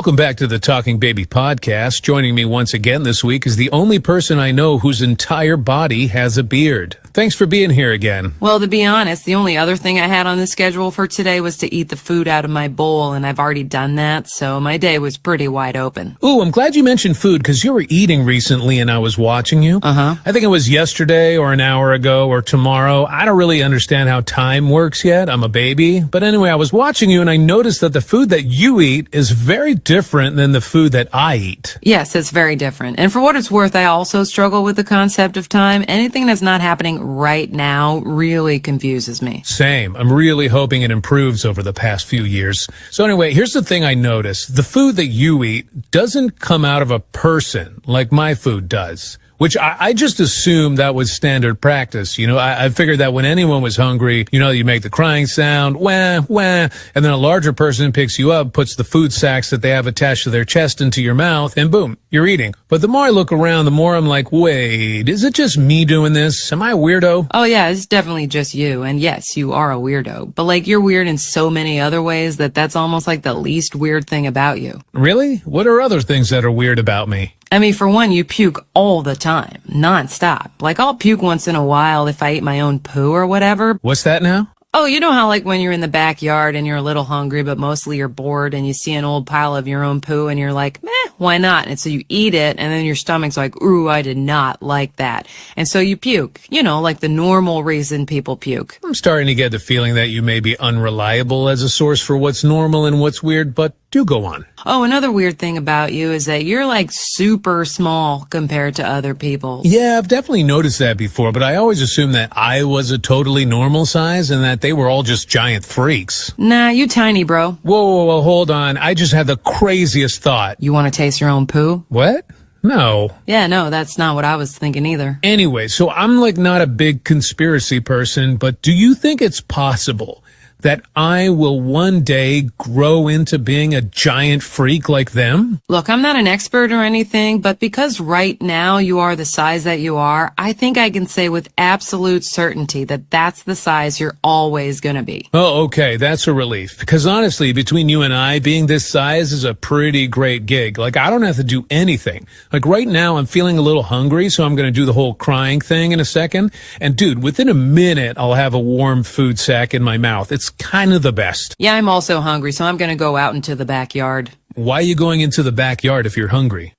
Welcome back to the Talking Baby podcast. Joining me once again this week is the only person I know whose entire body has a beard. Thanks for being here again. Well, to be honest, the only other thing I had on the schedule for today was to eat the food out of my bowl, and I've already done that, so my day was pretty wide open. Ooh, I'm glad you mentioned food because you were eating recently and I was watching you. I think it was yesterday or an hour ago or tomorrow. I don't really understand how time works yet. I'm a baby. But anyway, I was watching you and I noticed that the food that you eat is very different than the food that I eat. Yes, it's very different. And for what it's worth, I also struggle with the concept of time. Anything that's not happening right now really confuses me. Same. I'm really hoping it improves over the past few years. So anyway, here's the thing I noticed. The food that you eat doesn't come out of a person like my food does. Which I just assumed that was standard practice. You know, I figured that when anyone was hungry, you know, you make the crying sound, wah, wah, and then a larger person picks you up, puts the food sacks that they have attached to their chest into your mouth, and boom, you're eating. But the more I look around, the more I'm like, wait, is it just me doing this? Am I a weirdo? Oh yeah, it's definitely just you. And yes, you are a weirdo. But like, you're weird in so many other ways that's almost like the least weird thing about you. Really? What are other things that are weird about me? I mean, for one, you puke all the time, nonstop. Like, I'll puke once in a while if I eat my own poo or whatever. What's that now? Oh, you know how like when you're in the backyard and you're a little hungry, but mostly you're bored and you see an old pile of your own poo and you're like, meh, why not? And so you eat it and then your stomach's like, ooh, I did not like that. And so you puke, you know, like the normal reason people puke. I'm starting to get the feeling that you may be unreliable as a source for what's normal and what's weird, but do go on. Oh, another weird thing about you is that you're like super small compared to other people. Yeah, I've definitely noticed that before, but I always assumed that I was a totally normal size and that they were all just giant freaks. Nah, you tiny, bro. Whoa, hold on. I just had the craziest thought. You want to taste your own poo? What? No. Yeah, no, that's not what I was thinking either. Anyway, so I'm like not a big conspiracy person, but do you think it's possible that I will one day grow into being a giant freak like them? Look, I'm not an expert or anything, but because right now you are the size that you are, I think I can say with absolute certainty that that's the size you're always gonna be. Oh, okay, that's a relief. Because honestly, between you and I, being this size is a pretty great gig. Like, I don't have to do anything. Like, right now, I'm feeling a little hungry, so I'm gonna do the whole crying thing in a second. And dude, within a minute, I'll have a warm food sack in my mouth. It's kind of the best. Yeah, I'm also hungry, so I'm gonna go out into the backyard. Why are you going into the backyard if you're hungry?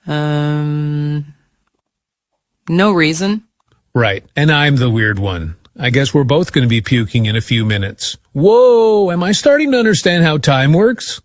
No reason. Right, and I'm the weird one. I guess we're both going to be puking in a few minutes. Whoa, am I starting to understand how time works?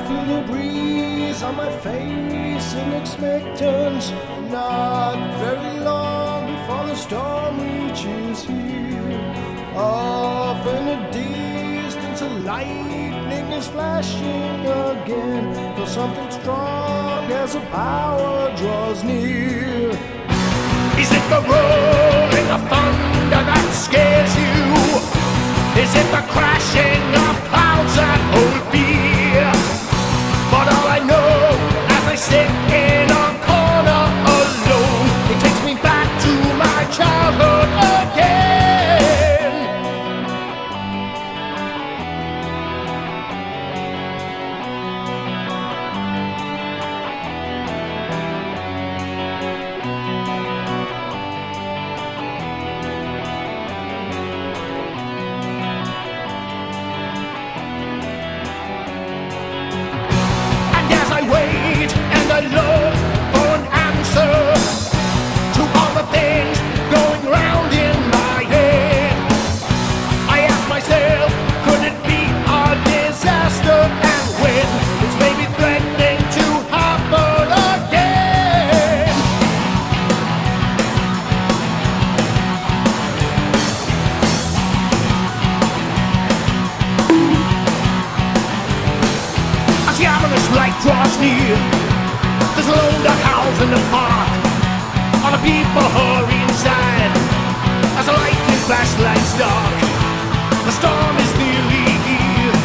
feel the breeze on my face in expectance. Not very long before the storm reaches here. Off in the distance, a lightning is flashing again. Feel something strong as the power draws near. Is it the rolling of thunder that scares you? Is it the crashing of clouds that hold fear? But all I know as I sit in a corner alone, it takes me back to my childhood again. I look for an answer to all the things going round in my head. I ask myself, could it be a disaster? And when it's maybe threatening to happen again. As the ominous light draws near, there's a lone dark house in the park. All the people hurry inside as the lightning flashlights dark. The storm is nearly here.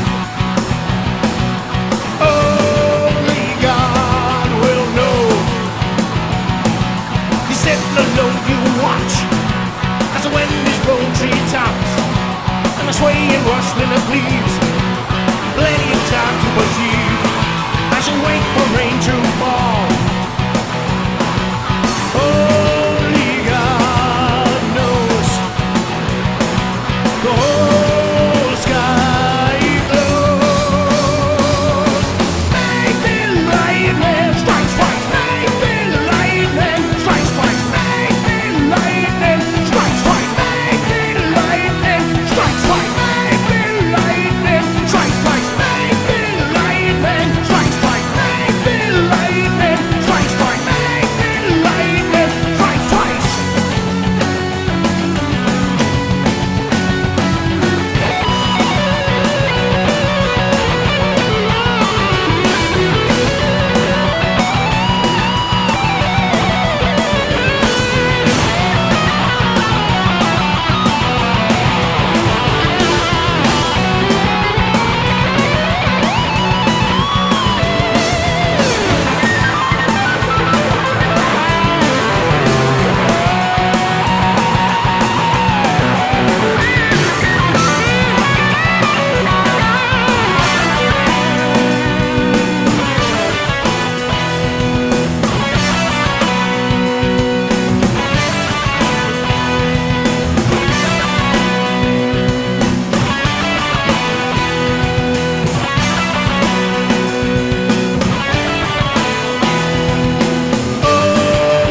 Only God will know. You sit alone, you watch as the wind is blowing treetops and the swaying rustling of leaves. Plenty of time to perceive as you wait for rain to fall. Only God knows. The whole sky glows. Maybe lightning strikes twice. Maybe lightning strikes twice. Maybe lightning strikes twice. Maybe lightning strikes twice. Maybe lightning strikes twice. Maybe lightning strikes twice. Maybe lightning strikes twice. Maybe lightning strikes twice.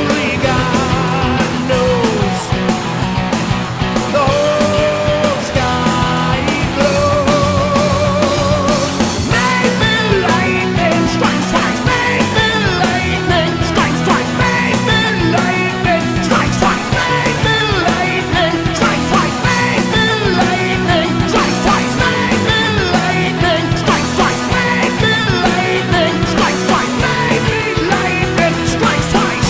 Only God knows. The whole sky glows. Maybe lightning strikes twice. Maybe lightning strikes twice. Maybe lightning strikes twice. Maybe lightning strikes twice. Maybe lightning strikes twice. Maybe lightning strikes twice. Maybe lightning strikes twice. Maybe lightning strikes twice.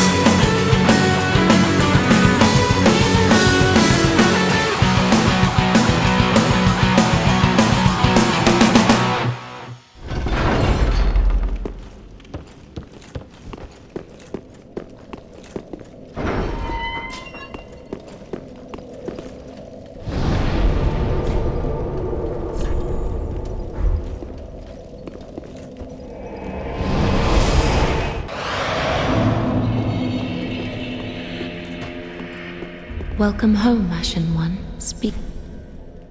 Welcome home, Ashen One. Speak.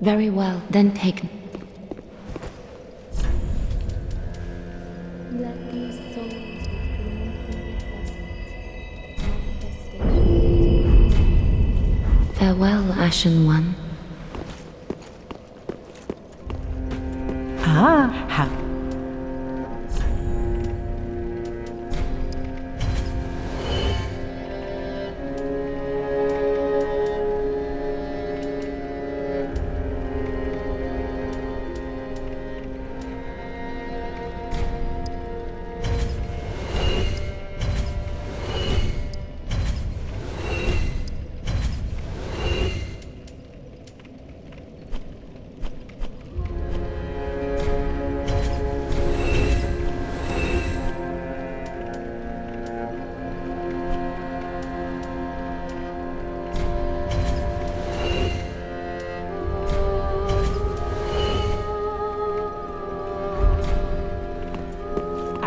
Very well, then take. Let these souls withdrawn from the presence. Farewell, Ashen One.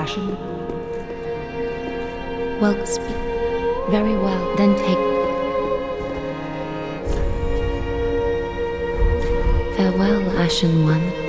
Ashen. Well, speak. Very well, then take. Farewell, Ashen One.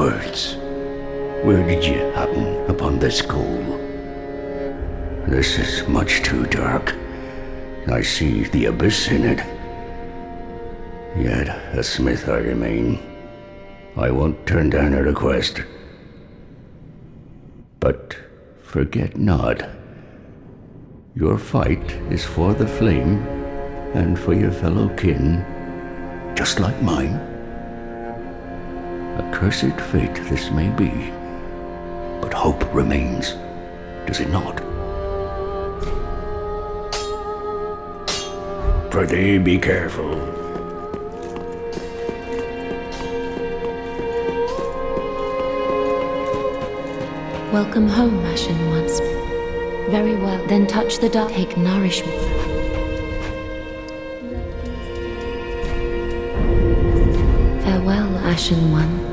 words. Where did you happen upon this coal? This is much too dark. I see the abyss in it. Yet a smith I remain. I won't turn down a request. But forget not, your fight is for the flame and for your fellow kin, just like mine. A cursed fate this may be, but hope remains, does it not? Prithee, be careful. Welcome home, Ashen Ones. Very well, then touch the dark. Take nourishment. Farewell, Ashen One.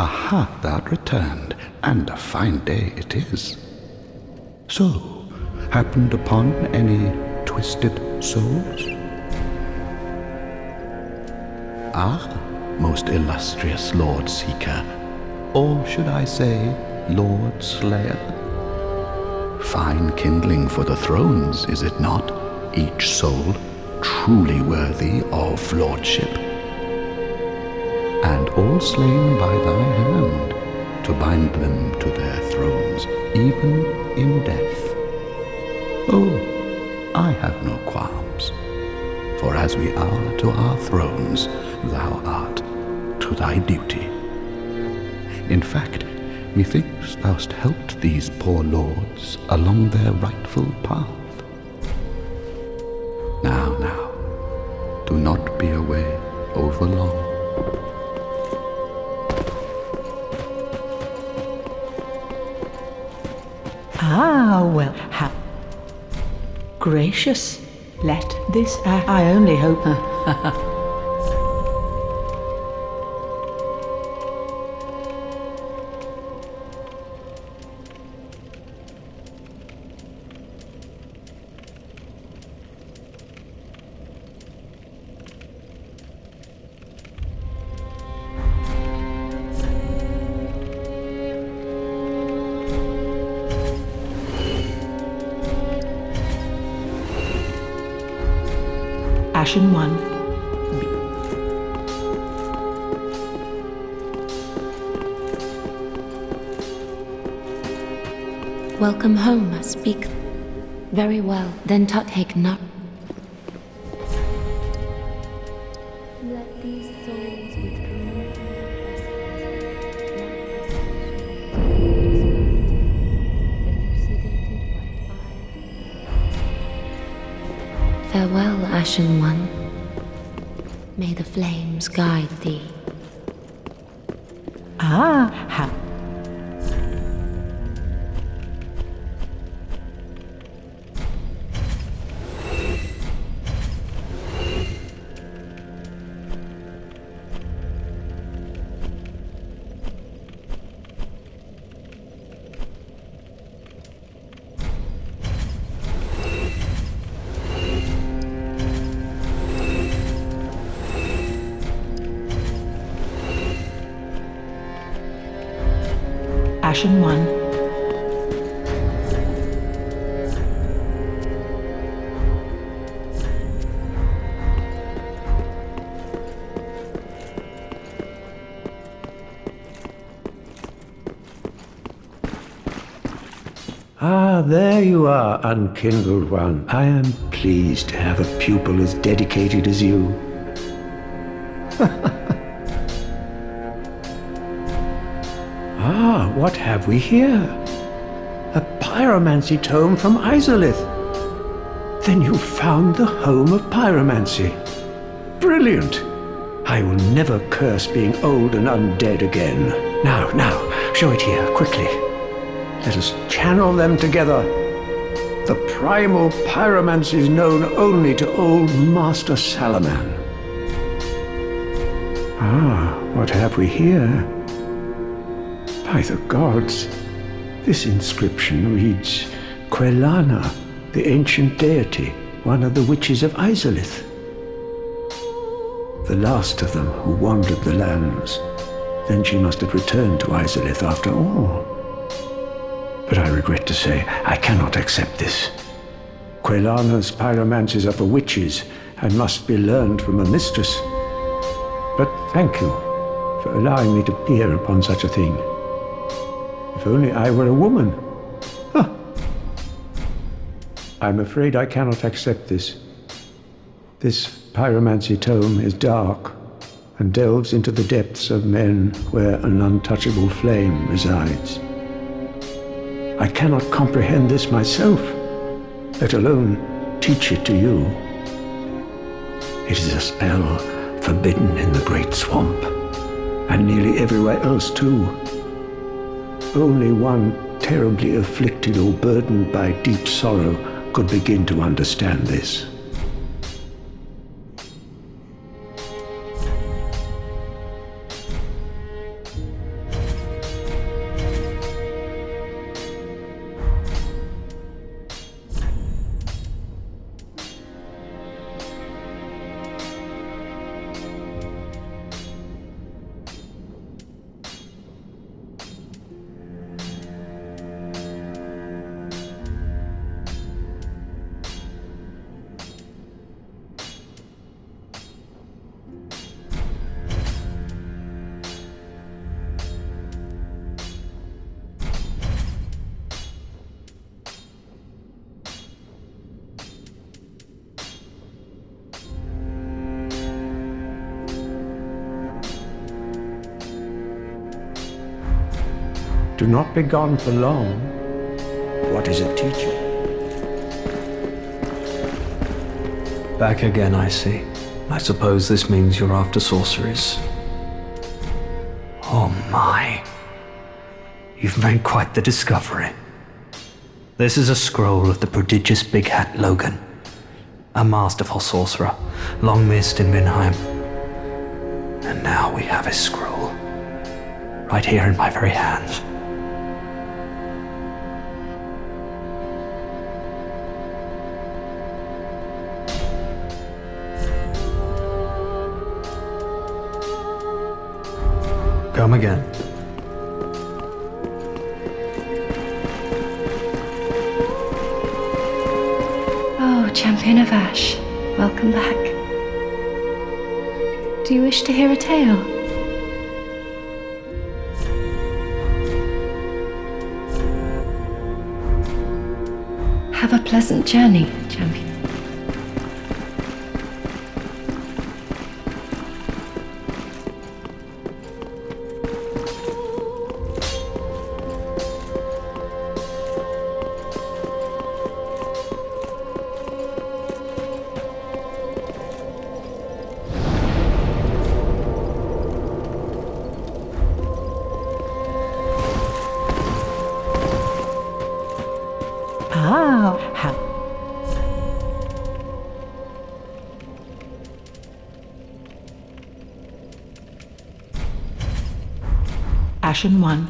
Aha, thou'rt returned, and a fine day it is. So, happened upon any twisted souls? Ah, most illustrious Lord Seeker, or should I say, Lord Slayer? Fine kindling for the thrones, is it not? Each soul truly worthy of lordship. And all slain by thy hand, to bind them to their thrones, even in death. Oh, I have no qualms, for as we are to our thrones, thou art to thy duty. In fact, methinks thou'st helped these poor lords along their rightful path. Now, do not be away over long. Ah, well, how gracious. Let this, I only hope. Ashen One. Welcome home, I speak. Very well, then take not. Let these souls withdrawn from the farewell, Ashen One. May the flames guide thee. Ah, how Ashen One. Ah, there you are, unkindled one. I am pleased to have a pupil as dedicated as you. Ah, what have we here? A pyromancy tome from Izalith. Then you found the home of pyromancy. Brilliant! I will never curse being old and undead again. Now, show it here, quickly. Let us channel them together. The primal pyromancy is known only to old Master Salaman. Ah, what have we here? By the gods, this inscription reads, Quelana, the ancient deity, one of the witches of Izalith. The last of them who wandered the lands. Then she must have returned to Izalith after all. But I regret to say, I cannot accept this. Quelana's pyromancies are for witches and must be learned from a mistress. But thank you for allowing me to peer upon such a thing. If only I were a woman. Huh. I'm afraid I cannot accept this. This pyromancy tome is dark and delves into the depths of men where an untouchable flame resides. I cannot comprehend this myself, let alone teach it to you. It is a spell forbidden in the Great Swamp, and nearly everywhere else too. Only one terribly afflicted or burdened by deep sorrow could begin to understand this. Do not be gone for long. What is it teaching? Back again, I see. I suppose this means you're after sorceries. Oh my. You've made quite the discovery. This is a scroll of the prodigious Big Hat Logan, a masterful sorcerer, long missed in Vinheim. And now we have his scroll, right here in my very hands. Come again. Oh, Champion of Ash, welcome back. Do you wish to hear a tale? Have a pleasant journey, Champion. Ah, how. Ashen One.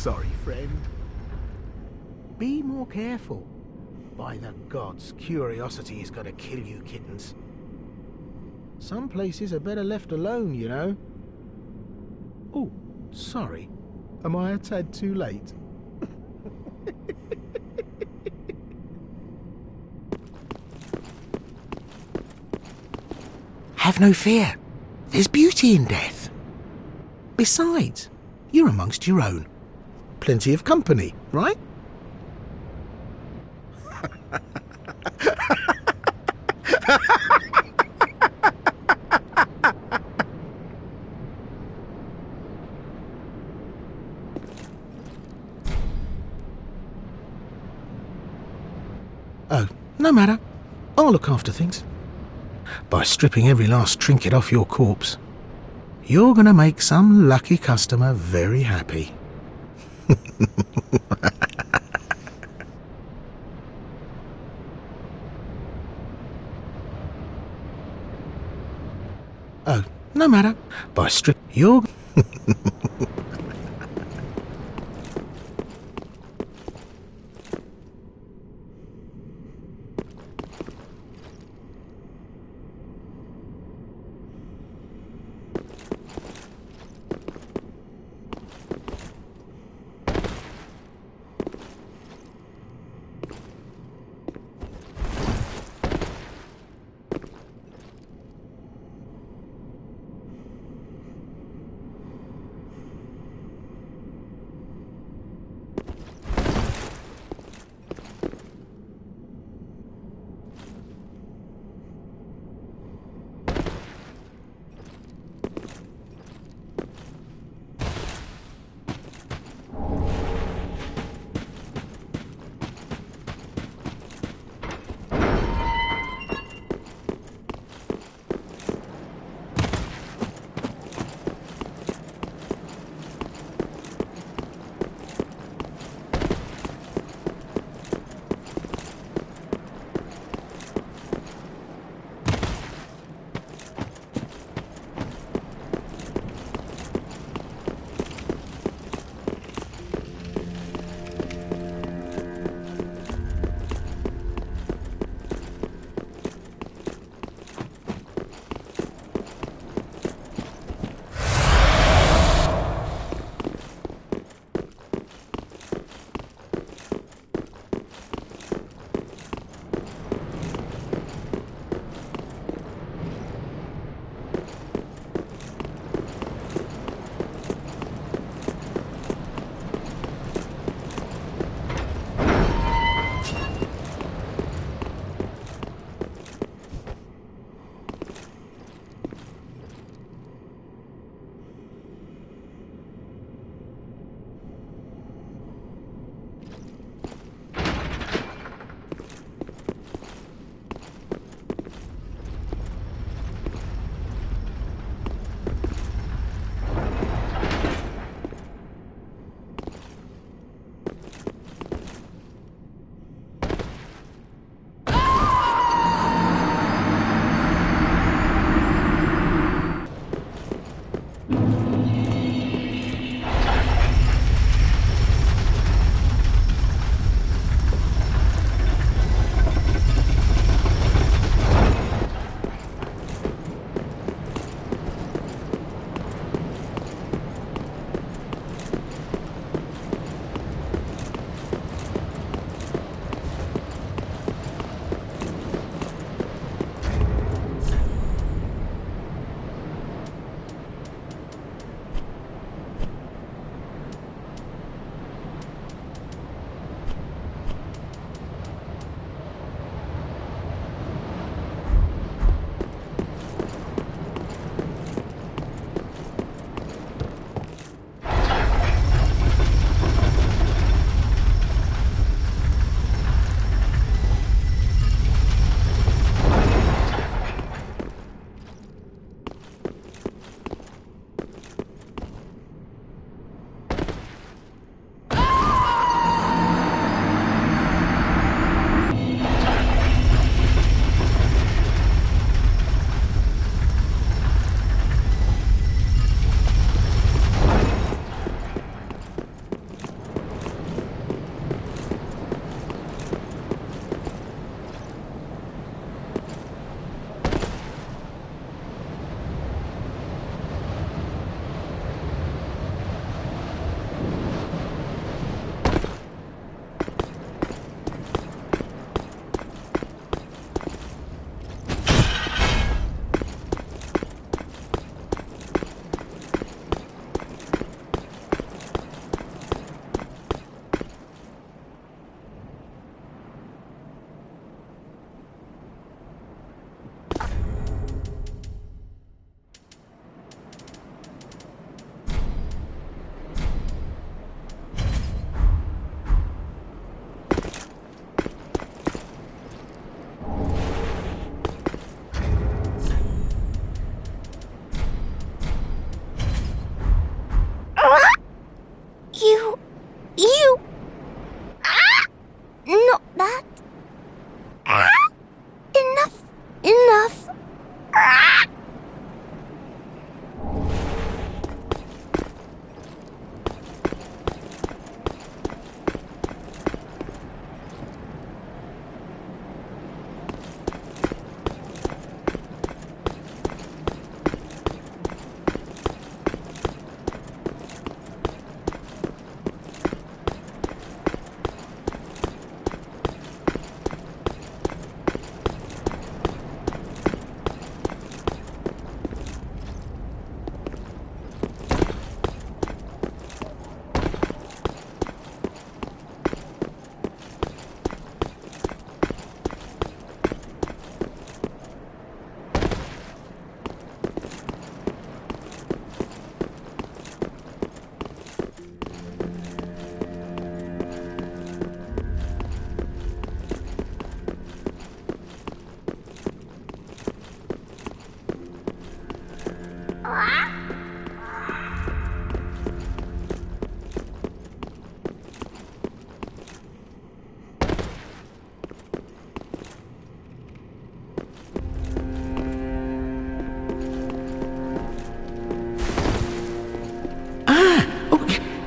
sorry, friend. Be more careful. By the gods, curiosity is gonna kill you kittens. Some places are better left alone, you know. Oh, sorry. Am I a tad too late? Have no fear. There's beauty in death. Besides, you're amongst your own. Plenty of company, right? Oh, no matter. I'll look after things. By stripping every last trinket off your corpse, you're gonna make some lucky customer very happy. Oh, no matter. By you're...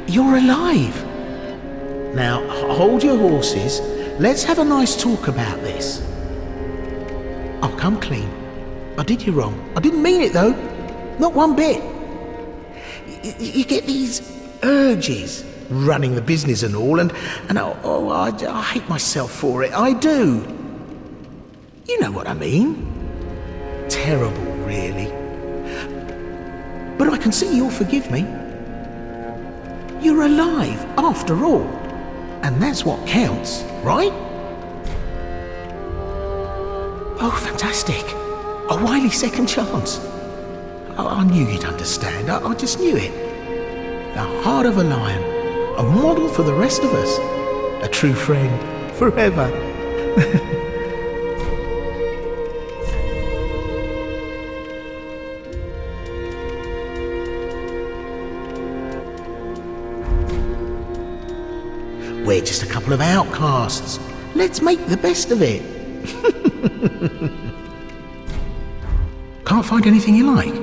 You're alive. Now, hold your horses. Let's have a nice talk about this. I'll come clean. I did you wrong. I didn't mean it, though. Not one bit. You get these urges, running the business and all, and I hate myself for it. I do. You know what I mean. Terrible, really. But I can see you'll forgive me. You're alive, after all. And that's what counts, right? Oh, fantastic. A wily second chance. I knew you'd understand. I just knew it. The heart of a lion. A model for the rest of us. A true friend. Forever. We're just a couple of outcasts. Let's make the best of it. Can't find anything you like?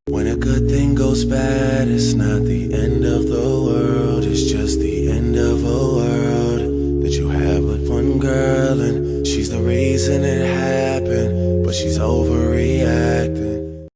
When a good thing goes bad, it's not the end of the world. It's just the end of a world that you have with one girl, and she's the reason it happened, but she's overreacting.